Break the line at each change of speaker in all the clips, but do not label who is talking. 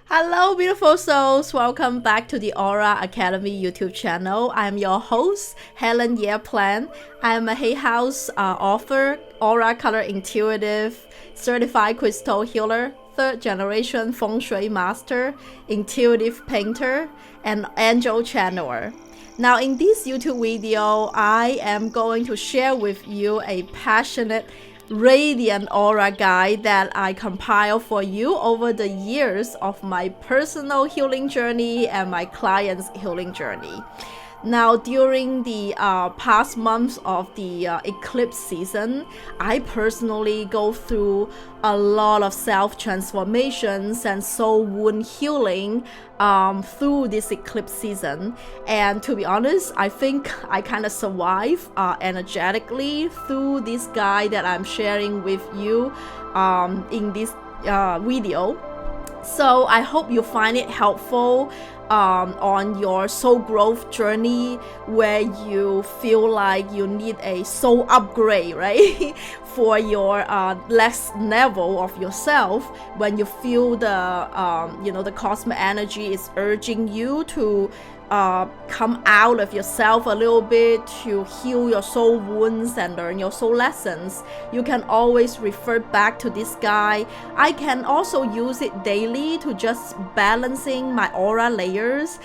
Hello, beautiful souls. Welcome back to the Aura Academy YouTube channel. I'm your host, Helen Plan. I'm a Hay House author, Aura Color Intuitive, Certified Crystal Healer, third generation Feng Shui Master, Intuitive Painter, and Angel Channeler. Now, in this YouTube video, I am going to share with you a passionate radiant aura guide that I compiled for you over the years of my personal healing journey and my clients' healing journey. Now, during the past months of the eclipse season, I personally go through a lot of self-transformations and soul wound healing through this eclipse season. And to be honest, I think I kind of survive energetically through this guide that I'm sharing with you in this video. So I hope you find it helpful on your soul growth journey, where you feel like you need a soul upgrade, right? For your next level of yourself, when you feel the cosmic energy is urging you to come out of yourself a little bit, to heal your soul wounds and learn your soul lessons. You can always refer back to this guide. I can also use it daily to just balancing my aura layers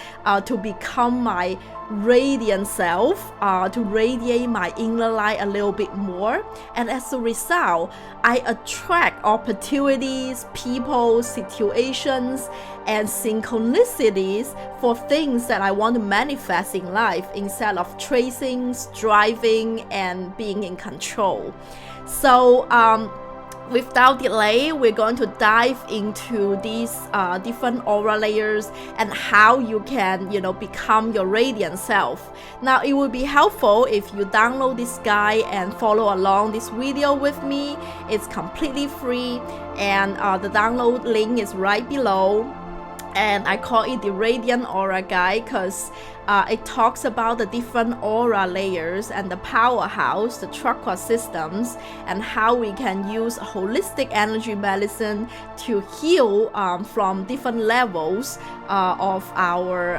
to become my radiant self, to radiate my inner light a little bit more. And as a result, I attract opportunities, people, situations, and synchronicities for things that I want to manifest in life, instead of tracing, striving, and being in control. So without delay, we're going to dive into these different aura layers and how you can, become your radiant self. Now, it would be helpful if you download this guide and follow along this video with me. It's completely free, and the download link is right below. And I call it the Radiant Aura Guide because it talks about the different aura layers and the powerhouse, the chakra systems, and how we can use holistic energy medicine to heal from different levels of our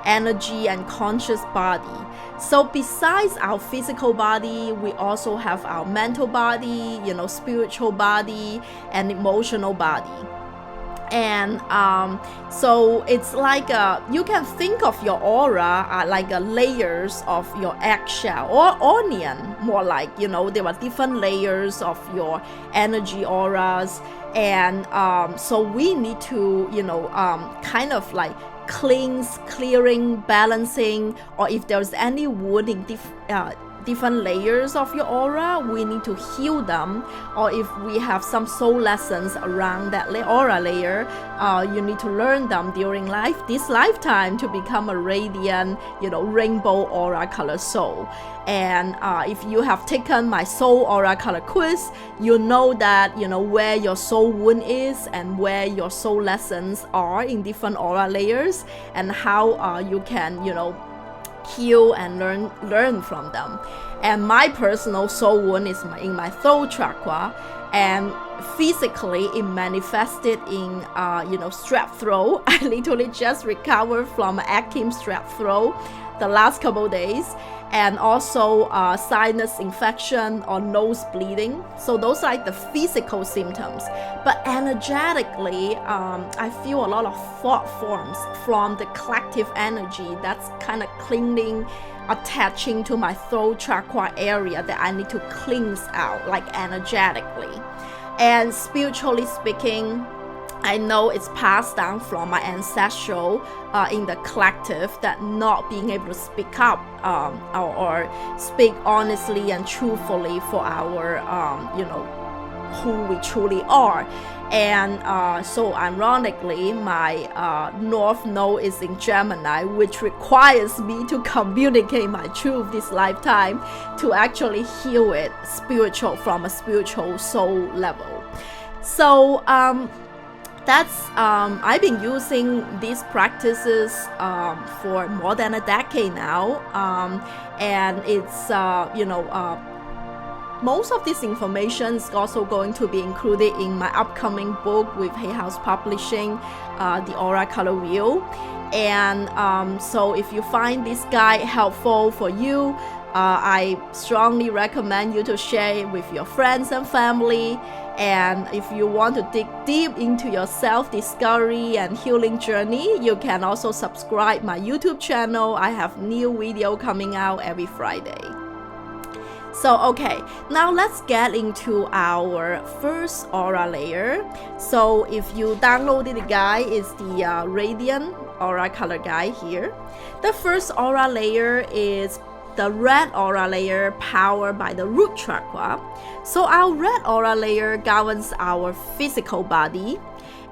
energy and conscious body. So besides our physical body, we also have our mental body, spiritual body, and emotional body. And so it's like you can think of your aura like layers of your eggshell or onion, more like, there are different layers of your energy auras. And so we need to, kind of like cleanse, clearing, balancing, or if there's any wound in different layers of your aura, we need to heal them. Or if we have some soul lessons around that aura layer, you need to learn them during this lifetime to become a radiant, rainbow aura color soul. And if you have taken my soul aura color quiz, you know that, where your soul wound is and where your soul lessons are in different aura layers, and how you can, heal and learn from them. And my personal soul wound is in my throat chakra, and physically it manifested in strep throat. I literally just recovered from active strep throat the last couple days, and also sinus infection or nose bleeding. So those are like the physical symptoms. But energetically, I feel a lot of thought forms from the collective energy that's kind of clinging, attaching to my throat chakra area that I need to cleanse out, like energetically. And spiritually speaking, I know it's passed down from my ancestral in the collective, that not being able to speak up or speak honestly and truthfully for our, who we truly are. And so ironically, my North Node is in Gemini, which requires me to communicate my truth this lifetime to actually heal it from a spiritual soul level. So that's I've been using these practices for more than a decade now, and it's Most of this information is also going to be included in my upcoming book with Hay House Publishing, The Aura Color Wheel. And so if you find this guide helpful for you, I strongly recommend you to share it with your friends and family. And if you want to dig deep into your self-discovery and healing journey, you can also subscribe my YouTube channel. I have new video coming out every Friday. So okay, now let's get into our first aura layer. So if you downloaded the guide, it's the Radiant Aura Color Guide here. The first aura layer is the red aura layer powered by the root chakra. So our red aura layer governs our physical body,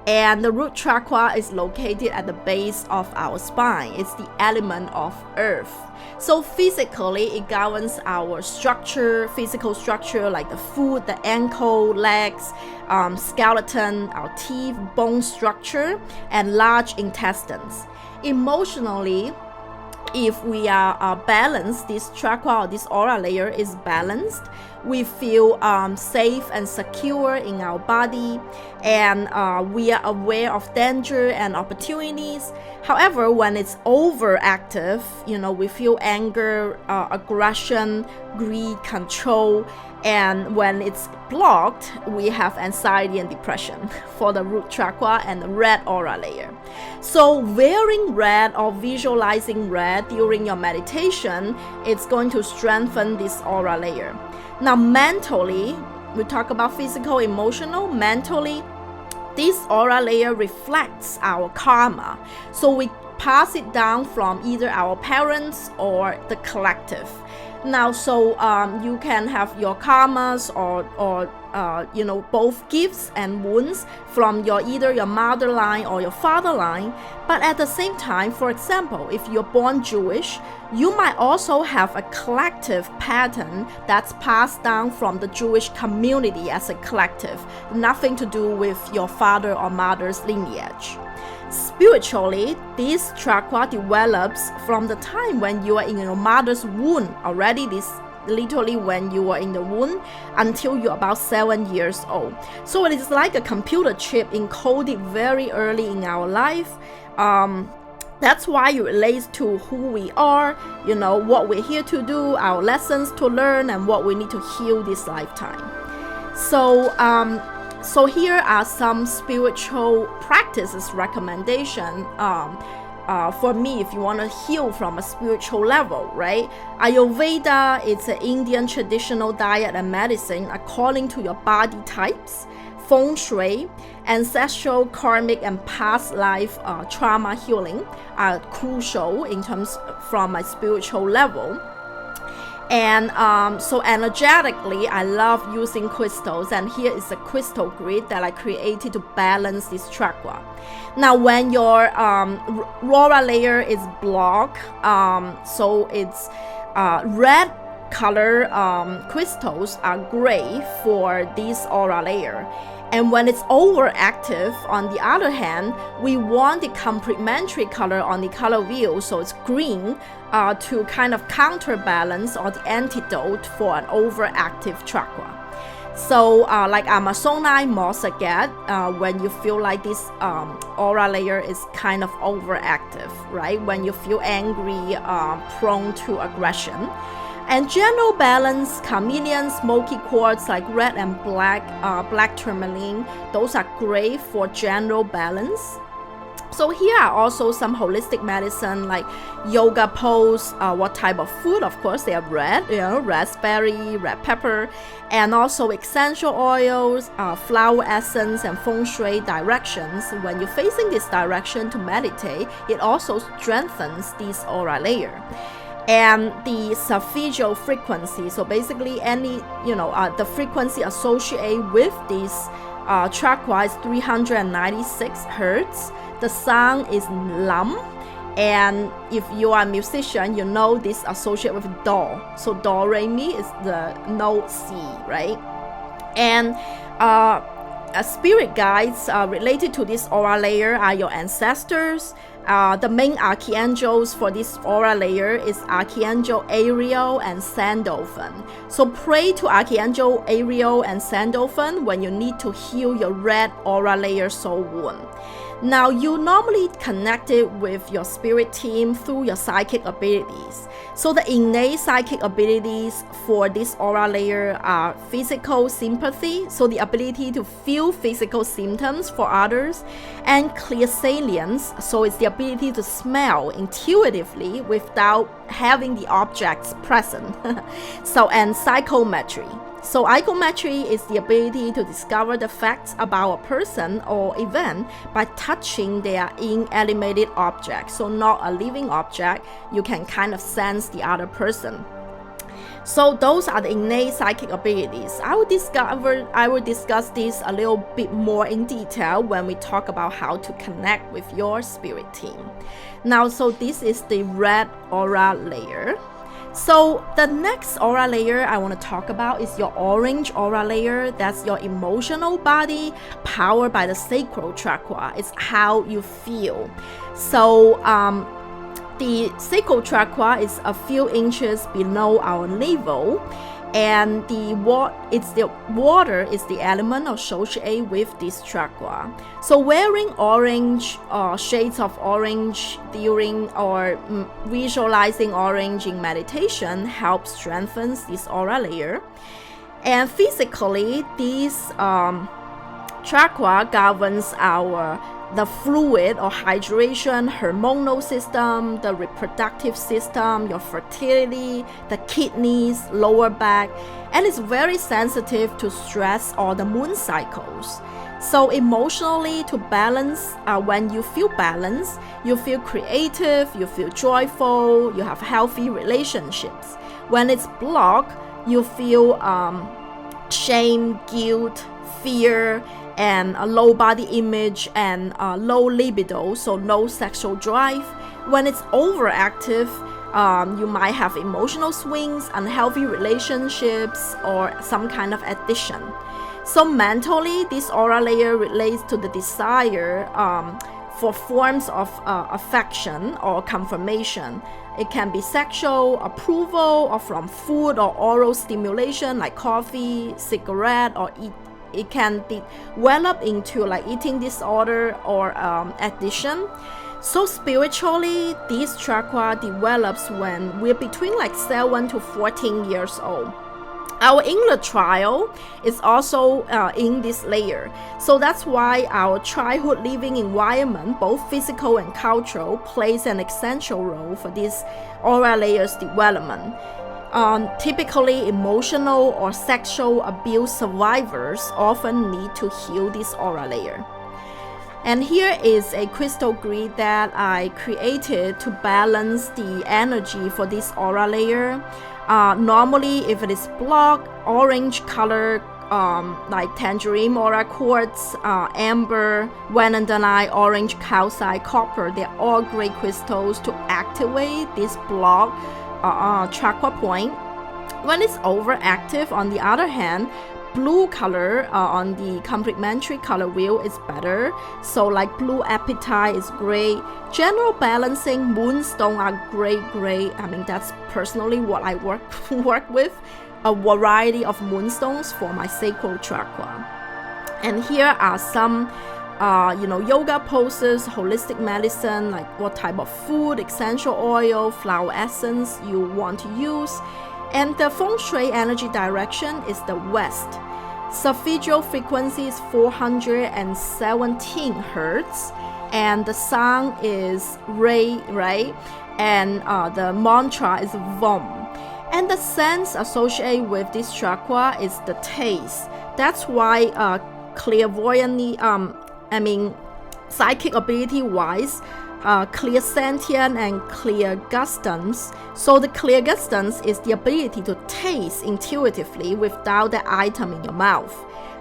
and the root chakra is located at the base of our spine. It's the element of earth. So physically, it governs our structure, physical structure like the foot, the ankle, legs, skeleton, our teeth, bone structure, and large intestines. Emotionally, if we are balanced, this chakra or this aura layer is balanced, we feel safe and secure in our body, and we are aware of danger and opportunities. However, when it's overactive, we feel anger, aggression, greed, control, and when it's blocked, we have anxiety and depression for the root chakra and the red aura layer. So wearing red or visualizing red during your meditation, it's going to strengthen this aura layer. Now mentally, we talk about physical, emotional, mentally, this aura layer reflects our karma. So we pass it down from either our parents or the collective. Now, so you can have your karmas or both gifts and wounds from either your mother line or your father line. But at the same time, for example, if you're born Jewish, you might also have a collective pattern that's passed down from the Jewish community as a collective, nothing to do with your father or mother's lineage. Spiritually, this chakra develops from the time when you are in your mother's womb already. This literally when you are in the womb until you're about 7 years old. So it is like a computer chip encoded very early in our life. That's why it relates to who we are, what we're here to do, our lessons to learn, and what we need to heal this lifetime. So here are some spiritual practices recommendation for me if you want to heal from a spiritual level, right? Ayurveda, it's an Indian traditional diet and medicine according to your body types. Feng Shui, ancestral, karmic, and past life trauma healing are crucial in terms from a spiritual level. And so energetically, I love using crystals, and here is a crystal grid that I created to balance this chakra. Now, when your aura layer is blocked, so it's red color crystals are great for this aura layer. And when it's overactive, on the other hand, we want the complementary color on the color wheel, so it's green, to kind of counterbalance or the antidote for an overactive chakra. So like Amazonite, moss agate, when you feel like this aura layer is kind of overactive, right? When you feel angry, prone to aggression. And general balance, chameleon, smoky quartz like red and black tourmaline, those are great for general balance. So here are also some holistic medicine like yoga pose, what type of food, of course they are red, raspberry, red pepper, and also essential oils, flower essence, and feng shui directions. When you're facing this direction to meditate, it also strengthens this aura layer. And the Sapphire frequency, so basically any, the frequency associated with this chakra is 396 hertz. The sound is lam, and if you are a musician, this associated with do. So do re mi is the note C, right? And spirit guides related to this aura layer are your ancestors, The main archangels for this aura layer is Archangel Ariel and Sandalphon. So pray to Archangel Ariel and Sandalphon when you need to heal your red aura layer soul wound. Now, you normally connect it with your spirit team through your psychic abilities. So the innate psychic abilities for this aura layer are physical sympathy, so the ability to feel physical symptoms for others, and clairsalience, so it's the ability to smell intuitively without having the objects present. And psychometry. So psychometry is the ability to discover the facts about a person or event by touching their inanimate object. So not a living object, you can kind of sense the other person. So those are the innate psychic abilities. I will discuss this a little bit more in detail when we talk about how to connect with your spirit team. Now, so this is the red aura layer. So the next aura layer I want to talk about is your orange aura layer. That's your emotional body powered by the sacral chakra. It's how you feel. So the sacral chakra is a few inches below our navel, and the water is the element associated with this chakra. So wearing orange or shades of orange during or visualizing orange in meditation helps strengthen this aura layer. And physically, this chakra governs the fluid or hydration, hormonal system, the reproductive system, your fertility, the kidneys, lower back, and it's very sensitive to stress or the moon cycles. So emotionally, to balance, when you feel balanced, you feel creative, you feel joyful, you have healthy relationships. When it's blocked, you feel shame, guilt, fear, and a low body image and low libido, so no sexual drive. When it's overactive, you might have emotional swings, unhealthy relationships, or some kind of addiction. So mentally, this aura layer relates to the desire for forms of affection or confirmation. It can be sexual approval or from food or oral stimulation like coffee, cigarette, or it can develop into like eating disorder or addiction. So spiritually, this chakra develops when we're between like 7 to 14 years old. Our inner child is also in this layer. So that's why our childhood living environment, both physical and cultural, plays an essential role for this aura layer's development. Typically, emotional or sexual abuse survivors often need to heal this aura layer. And here is a crystal grid that I created to balance the energy for this aura layer. Normally, if it is blocked, orange color, like tangerine aura quartz, amber, vanadinite, orange calcite, copper, they're all great crystals to activate this block chakra point. When it's overactive, on the other hand, blue color on the complementary color wheel is better. So like blue apatite is great. General balancing moonstone are great. I mean, that's personally what I work with, a variety of moonstones for my sacral chakra. And here are some yoga poses, holistic medicine, like what type of food, essential oil, flower essence you want to use. And the Feng Shui energy direction is the west. Solfeggio frequency is 417 hertz, and the sound is Ray, right? And the mantra is Vom. And the sense associated with this chakra is the taste. That's why clairvoyant, psychic ability-wise, clairsentient and clairgustance. So the clairgustance is the ability to taste intuitively without the item in your mouth.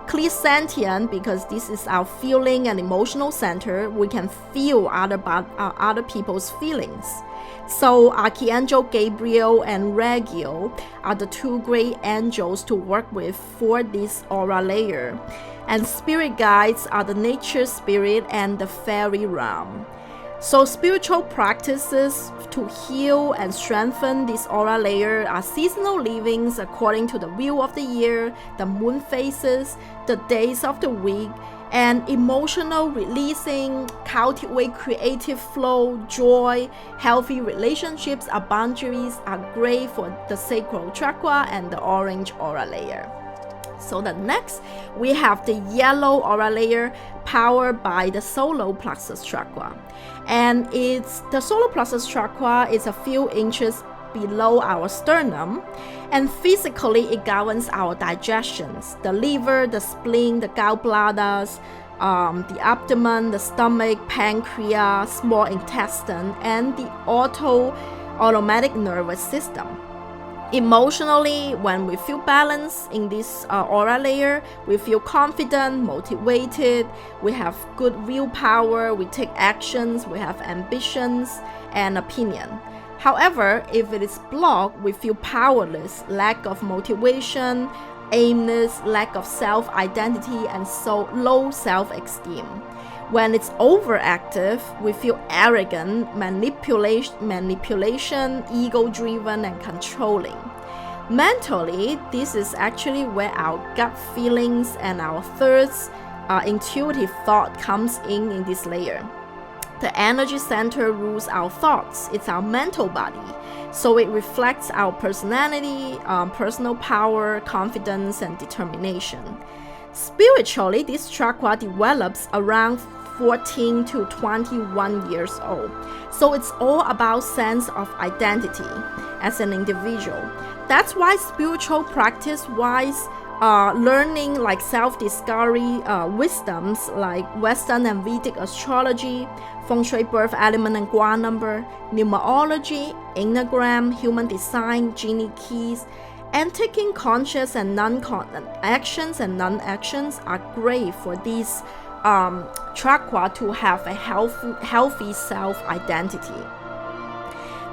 Clairsentient, because this is our feeling and emotional center, we can feel other people's feelings. So Archangel Gabriel and Raguel are the two great angels to work with for this aura layer. And spirit guides are the nature spirit and the fairy realm. So spiritual practices to heal and strengthen this aura layer are seasonal livings according to the wheel of the year, the moon phases, the days of the week, and emotional releasing, cultivate creative flow, joy, healthy relationships are boundaries are great for the Sacral Chakra and the orange aura layer. So the next, we have the yellow aura layer powered by the solar plexus chakra. And the solar plexus chakra is a few inches below our sternum, and physically it governs our digestions, the liver, the spleen, the gallbladders, the abdomen, the stomach, pancreas, small intestine, and the automatic nervous system. Emotionally, when we feel balanced in this aura layer, we feel confident, motivated, we have good willpower, we take actions, we have ambitions and opinion. However, if it is blocked, we feel powerless, lack of motivation, aimless, lack of self-identity, and so low self-esteem. When it's overactive, we feel arrogant, manipulation, ego-driven, and controlling. Mentally, this is actually where our gut feelings and our thoughts, intuitive thought comes in this layer. The energy center rules our thoughts. It's our mental body. So it reflects our personality, personal power, confidence, and determination. Spiritually, this chakra develops around 14 to 21 years old. So it's all about sense of identity as an individual. That's why spiritual practice-wise, learning like self-discovery wisdoms like Western and Vedic astrology, Feng Shui birth element and gua number, numerology, enneagram, human design, genie keys, and taking conscious and actions and non-actions are great for these chakra to have a healthy self-identity.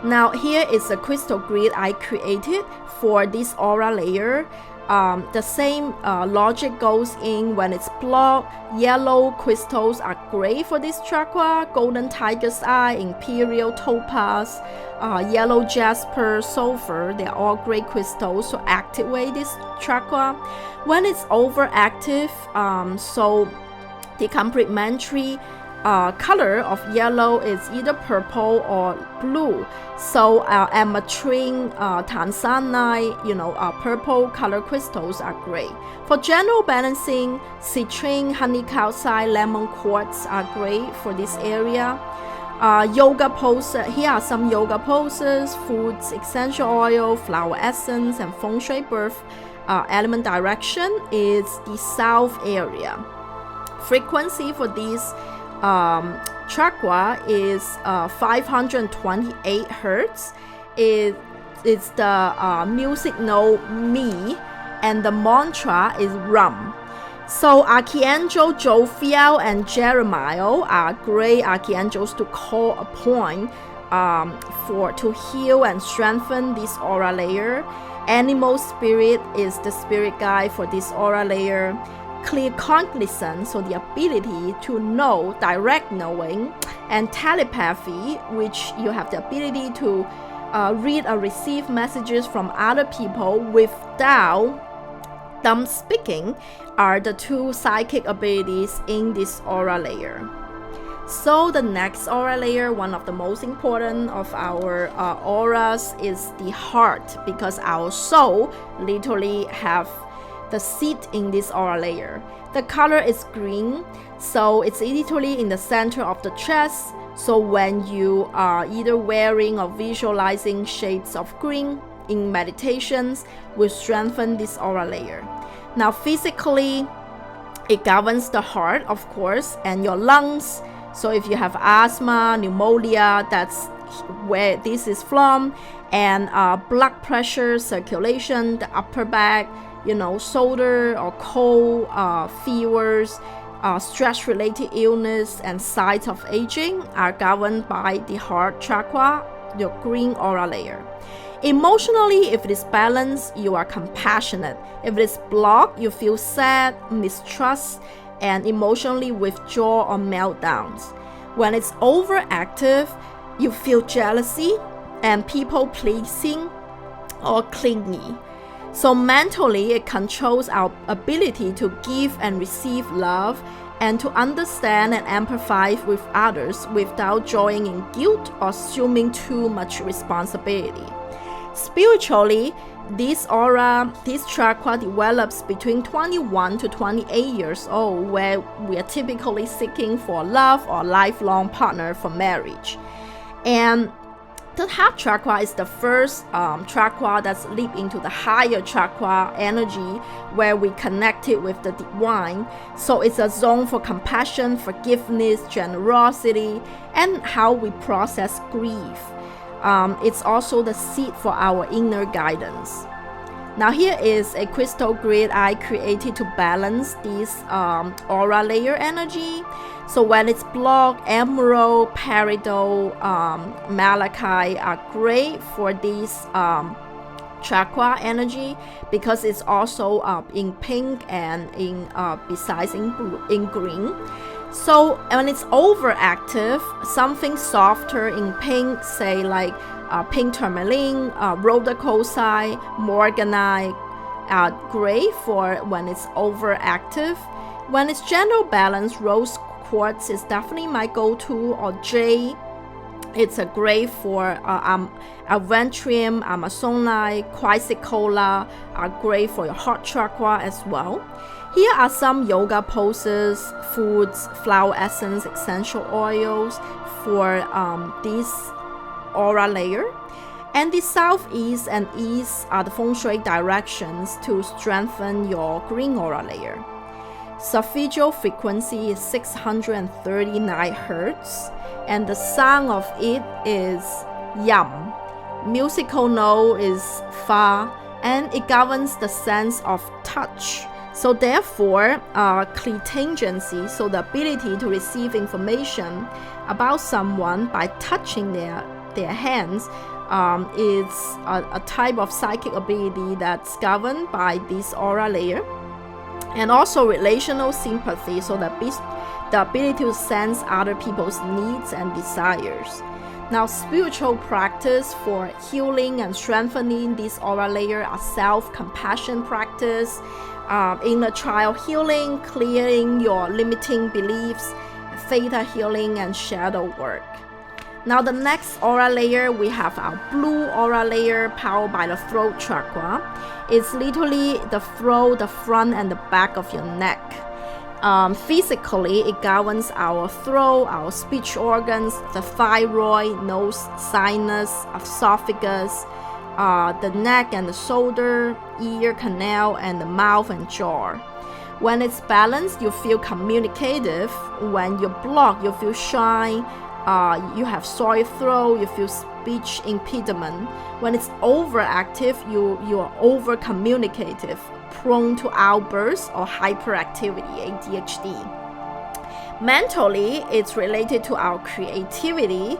Now here is a crystal grid I created for this aura layer. The same logic goes in when it's blocked. Yellow crystals are great for this chakra. Golden tiger's eye, imperial topaz, yellow jasper, sulfur, they're all great crystals to activate this chakra. When it's overactive, so the complementary color of yellow is either purple or blue. So ametrine, tanzanite, purple color crystals are great. For general balancing, citrine, honey calcite, lemon quartz are great for this area. Yoga poses, here are some yoga poses, foods, essential oil, flower essence, and Feng Shui birth element direction is the south area. Frequency for this chakra is 528 hertz. It's the music note Mi, and the mantra is Ram. So Archangel Jophiel and Jeremiah are great archangels to call upon to heal and strengthen this aura layer. Animal spirit is the spirit guide for this aura layer. Clear cognizance, so the ability to know, direct knowing, and telepathy, which you have the ability to read or receive messages from other people without them speaking, are the two psychic abilities in this aura layer. So the next aura layer, one of the most important of our auras, is the heart, because our soul literally have the seat in this aura layer. The color is green, so it's literally in the center of the chest. So when you are either wearing or visualizing shades of green in meditations, will strengthen this aura layer. Now physically, it governs the heart, of course, and your lungs. So if you have asthma, pneumonia, that's where this is from. And blood pressure, circulation, the upper back, shoulder or cold, fevers, stress-related illness, and signs of aging are governed by the heart chakra, your green aura layer. Emotionally, if it is balanced, you are compassionate. If it is blocked, you feel sad, mistrust, and emotionally withdraw or meltdowns. When it's overactive, you feel jealousy and people pleasing or clingy. So mentally, it controls our ability to give and receive love and to understand and empathize with others without drawing in guilt or assuming too much responsibility. Spiritually, this chakra develops between 21 to 28 years old, where we are typically seeking for love or lifelong partner for marriage. And the heart chakra is the first chakra that's leap into the higher chakra energy, where we connect it with the divine. So it's a zone for compassion, forgiveness, generosity, and how we process grief. It's also the seed for our inner guidance. Now here is a crystal grid I created to balance this aura layer energy. So when it's blocked, emerald, peridot, malachite are great for this chakra energy, because it's also in pink and besides in green. So when it's overactive, something softer in pink, say like pink tourmaline, rhodochrosite, morganite, gray for when it's overactive. When it's general balance, rose quartz is definitely my go-to, or jade. It's a great for aventrium, amazonite, chrysocolla are great for your heart chakra as well. Here are some yoga poses, foods, flower essence, essential oils for this aura layer. And the southeast and east are the Feng Shui directions to strengthen your green aura layer. Solfeggio frequency is 639 Hz, and the sound of it is yam. Musical note is fa, and it governs the sense of touch. So therefore, clairtangency, so the ability to receive information about someone by touching their hands, is a type of psychic ability that's governed by this aura layer. And also relational sympathy, so the ability to sense other people's needs and desires. Now, spiritual practice for healing and strengthening this aura layer are self-compassion practice, inner child healing, clearing your limiting beliefs, theta healing, and shadow work. Now the next aura layer, we have our blue aura layer powered by the throat chakra. It's literally the throat, the front, and the back of your neck. Physically, it governs our throat, our speech organs, the thyroid, nose, sinus, esophagus, the neck and the shoulder, ear canal, and the mouth and jaw. When it's balanced, you feel communicative. When you're blocked, you feel shy. You have sore throat, you feel speech impediment. When it's overactive, you are over communicative, prone to outbursts or hyperactivity, ADHD. Mentally, it's related to our creativity.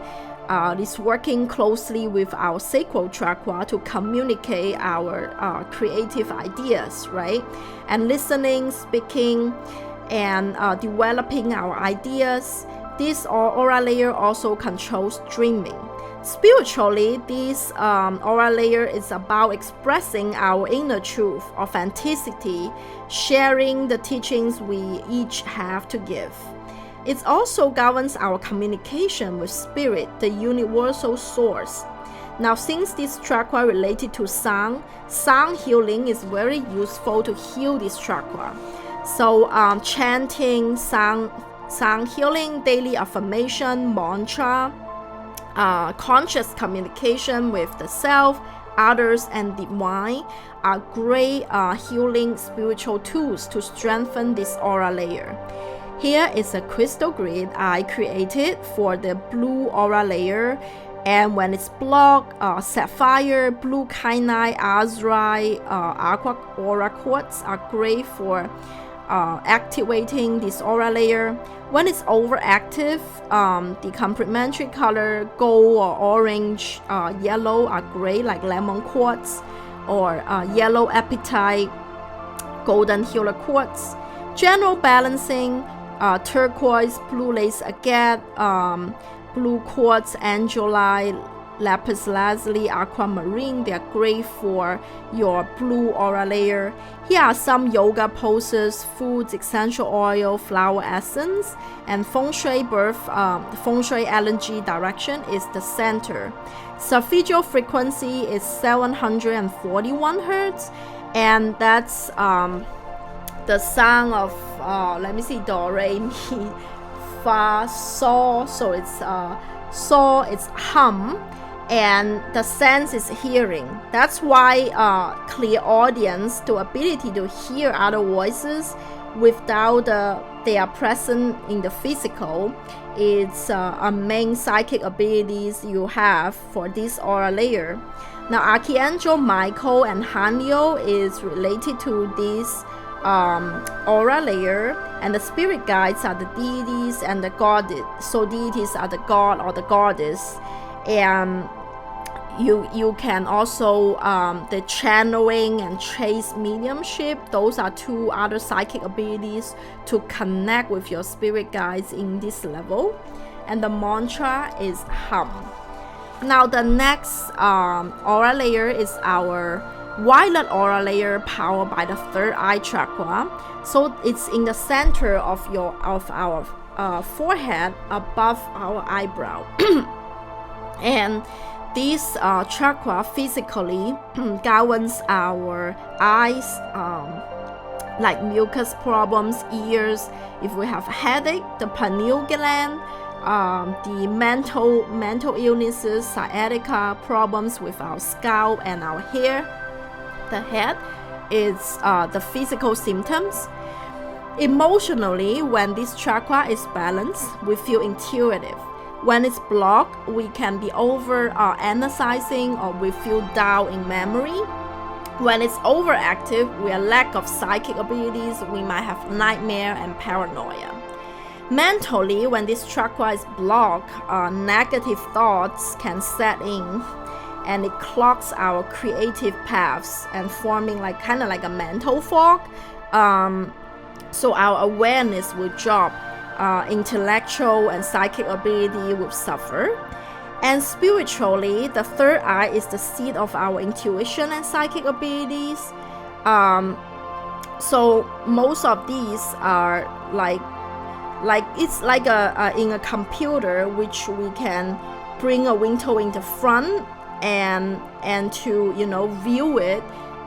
It's working closely with our sacral chakra to communicate our creative ideas, right? And listening, speaking, and developing our ideas. This aura layer also controls dreaming. Spiritually, this aura layer is about expressing our inner truth, authenticity, sharing the teachings we each have to give. It also governs our communication with spirit, the universal source. Now, since this chakra related to sound healing is very useful to heal this chakra. So chanting, sound healing, daily affirmation, mantra, conscious communication with the self, others, and divine are great healing spiritual tools to strengthen this aura layer. Here is a crystal grid I created for the blue aura layer, and when it's blocked, sapphire, blue kyanite, azurite, aqua aura quartz are great for activating this aura layer. When it's overactive, the complementary color gold or orange, yellow are great, like lemon quartz or yellow apatite, golden healer quartz. General balancing, turquoise, blue lace agate, blue quartz, angelite, lapis lazuli, aquamarine. They are great for your blue aura layer. Here are some yoga poses, foods, essential oil, flower essence, and Feng Shui Feng Shui energy direction is the center. Solfeggio frequency is 741 hertz, and that's the sound of let me see, do, re, mi, fa, sol. So it's sol, it's hum, and the sense is hearing. That's why clairaudience, the ability to hear other voices without they are present in the physical, it's a main psychic abilities you have for this aura layer. Now, Archangel Michael and Haniel is related to this aura layer, and the spirit guides are the deities and the goddess. So deities are the god or the goddess, and you can also the channeling and trace mediumship. Those are two other psychic abilities to connect with your spirit guides in this level. And the mantra is hum. Now the next aura layer is our violet aura layer, powered by the third eye chakra. So it's in the center of our forehead, above our eyebrow. And this chakra physically governs our eyes, like mucus problems, ears, if we have headache, the pineal gland, the mental illnesses, sciatica, problems with our scalp and our hair. The head is the physical symptoms. Emotionally, when this chakra is balanced, we feel intuitive. When it's blocked, we can be over analyzing, or we feel down in memory. When it's overactive, we are lack of psychic abilities. We might have nightmare and paranoia. Mentally, when this chakra is blocked, negative thoughts can set in, and it clogs our creative paths and forming kind of like a mental fog. So our awareness will drop. Intellectual and psychic ability will suffer. And spiritually, the third eye is the seat of our intuition and psychic abilities. So most of these are like it's like in a computer, which we can bring a window in the front and to view it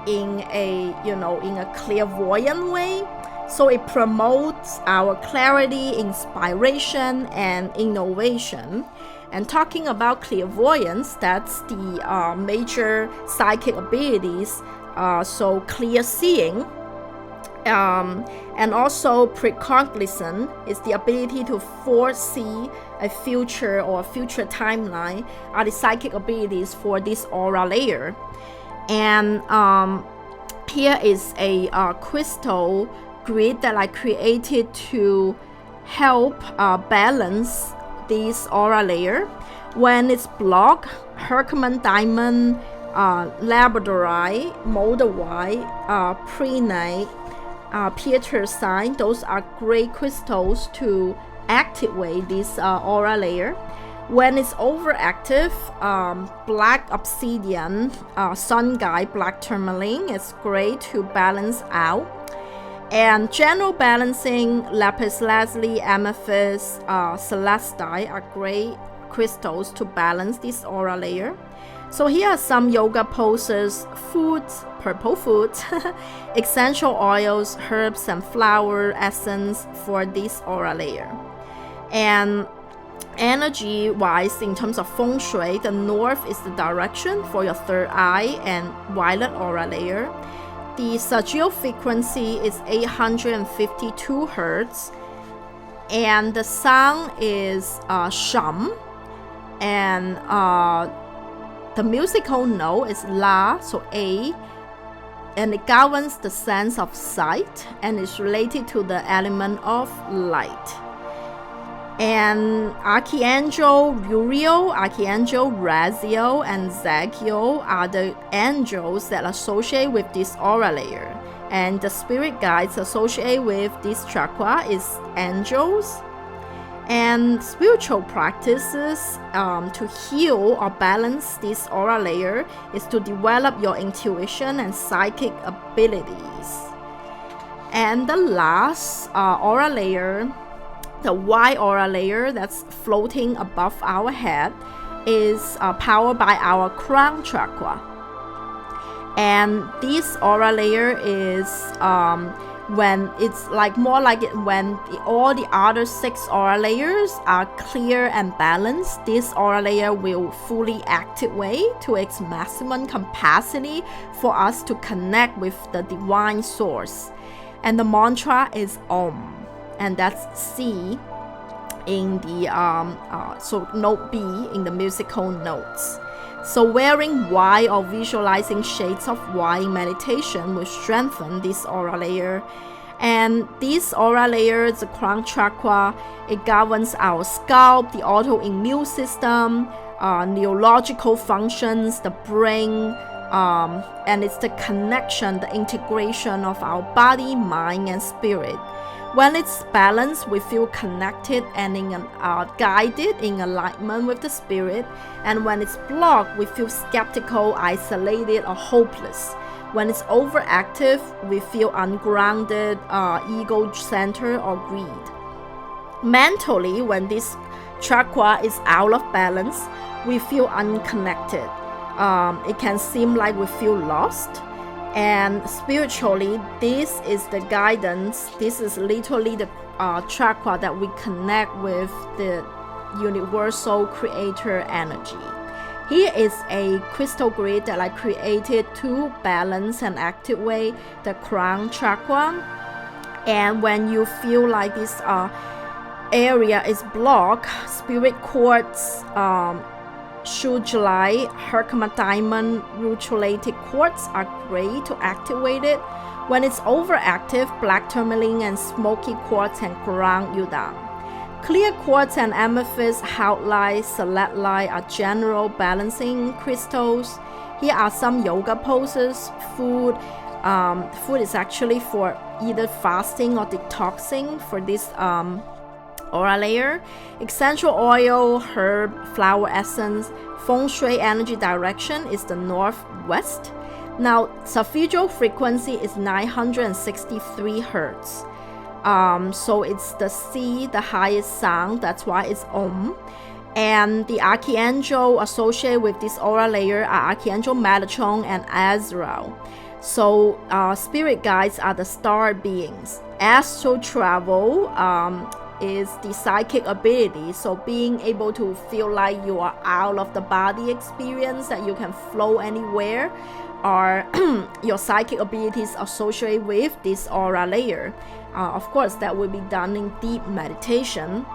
in a clairvoyant way. So it promotes our clarity, inspiration, and innovation. And talking about clairvoyance, that's the major psychic abilities. So clear seeing, and also precognition is the ability to foresee a future or a future timeline, are the psychic abilities for this aura layer. And here is a crystal grid that I created to help balance this aura layer. When it's blocked, Herkimer diamond, labradorite, moldavite, prehnite, pietersite, those are great crystals to activate this aura layer. When it's overactive, black obsidian, sun guide, black tourmaline is great to balance out. And general balancing, lapis lazuli, amethyst, celestite are great crystals to balance this aura layer. So here are some yoga poses, foods, purple foods, essential oils, herbs, and flower essence for this aura layer. And energy wise, in terms of Feng Shui, the north is the direction for your third eye and violet aura layer. The Sacral frequency is 852 hertz, and the sound is shum, and the musical note is la, so A, and it governs the sense of sight and is related to the element of light. And Archangel Uriel, Archangel Raziel, and Zachiel are the angels that associate with this aura layer. And the spirit guides associated with this chakra is angels. And spiritual practices to heal or balance this aura layer is to develop your intuition and psychic abilities. And the last aura layer, the white aura layer that's floating above our head, is powered by our crown chakra. And this aura layer is when it's like more like it when all the other 6 aura layers are clear and balanced, this aura layer will fully activate to its maximum capacity for us to connect with the divine source. And the mantra is Om, and that's C in the so note B in the musical notes. So wearing white or visualizing shades of white in meditation will strengthen this aura layer. And this aura layer, the crown chakra, it governs our scalp, the autoimmune system, neurological functions, the brain, and it's the connection, the integration of our body, mind, and spirit. When it's balanced, we feel connected and guided in alignment with the spirit. And when it's blocked, we feel skeptical, isolated, or hopeless. When it's overactive, we feel ungrounded, ego-centered, or greed. Mentally, when this chakra is out of balance, we feel unconnected. It can seem like we feel lost. And spiritually, this is the guidance. This is literally the chakra that we connect with the universal creator energy. Here is a crystal grid that I created to balance and activate the crown chakra. And when you feel like this area is blocked, spirit quartz, Shui, Herkimer diamond, rutulated quartz are great to activate it. When it's overactive, black tourmaline and smoky quartz can ground you down. Clear quartz and amethyst, halide, selectite are general balancing crystals. Here are some yoga poses. Food is actually for either fasting or detoxing for this aura layer. Essential oil, herb, flower essence. Feng Shui energy direction is the northwest. Now, Sapphire frequency is 963 hertz. So it's the C, the highest sound. That's why it's Om. And the archangel associated with this aura layer are Archangel Metatron and Azrael. So spirit guides are the star beings. Astral travel is the psychic ability, so being able to feel like you are out of the body experience, that you can flow anywhere, are your psychic abilities associated with this aura layer. Of course, that will be done in deep meditation.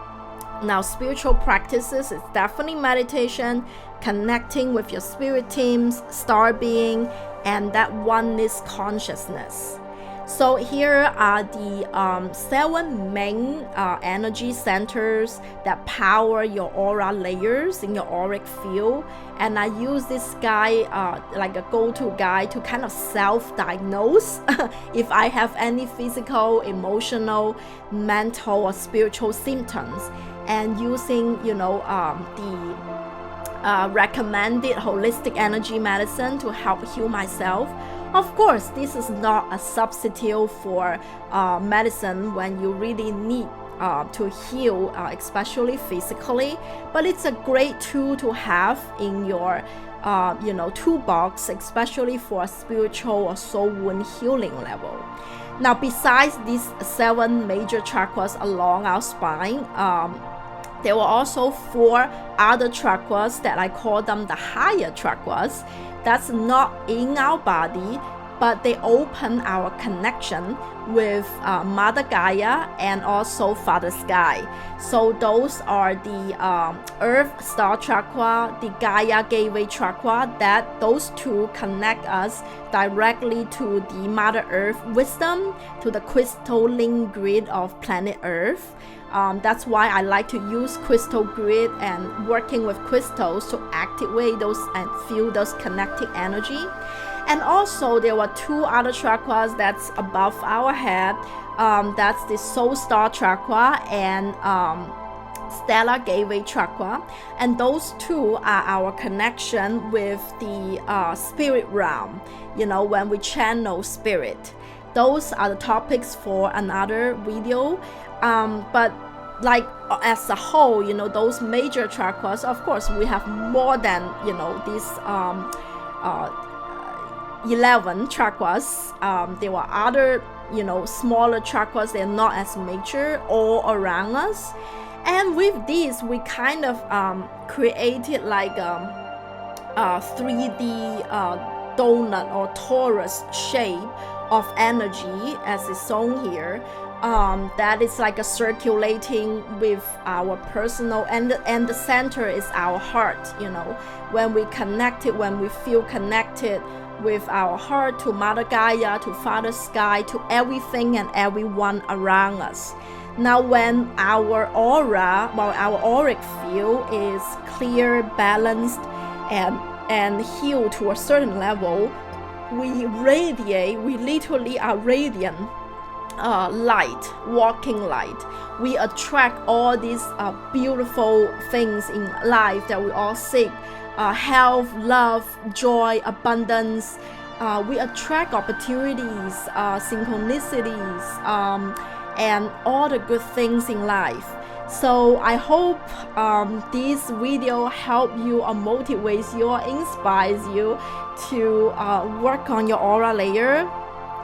Now, spiritual practices is definitely meditation, connecting with your spirit teams, star being, and that oneness consciousness. So here are the 7 main energy centers that power your aura layers in your auric field. And I use this guide like a go-to guide to kind of self-diagnose if I have any physical, emotional, mental, or spiritual symptoms. And using, the recommended holistic energy medicine to help heal myself. Of course, this is not a substitute for medicine when you really need to heal, especially physically, but it's a great tool to have in your toolbox, especially for a spiritual or soul wound healing level. Now, besides these 7 major chakras along our spine, there were also 4 other chakras that I call them the higher chakras. That's not in our body, but they open our connection with Mother Gaia and also Father Sky. So those are the Earth Star Chakra, the Gaia Gateway Chakra, that those 2 connect us directly to the Mother Earth wisdom, to the crystalline grid of planet Earth. That's why I like to use crystal grid and working with crystals to activate those and feel those connecting energy. And also there were 2 other chakras that's above our head. That's the soul star chakra and stellar gateway chakra, and those 2 are our connection with the spirit realm, when we channel spirit. Those are the topics for another video, but like as a whole, those major chakras, of course we have more than these 11 chakras. There were other smaller chakras. They're not as major all around us. And with these, we kind of created like a 3D donut or torus shape of energy, as is shown here. That is like a circulating with our personal, and the center is our heart. When we when we feel connected with our heart to Mother Gaia, to Father Sky, to everything and everyone around us. Now when our aura, our auric field is clear, balanced, and healed to a certain level, we radiate, we literally are radiant light, walking light. We attract all these beautiful things in life that we all seek. Health, love, joy, abundance. We attract opportunities, synchronicities, and all the good things in life. So I hope this video help you or motivates you or inspires you to work on your aura layer.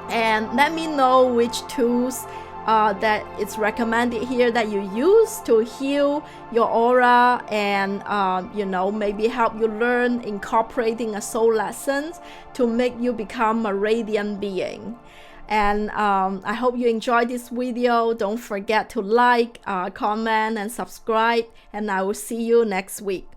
And let me know which tools that it's recommended here that you use to heal your aura, and maybe help you learn incorporating a soul lessons to make you become a radiant being. And I hope you enjoyed this video. Don't forget to like, comment, and subscribe, and I will see you next week.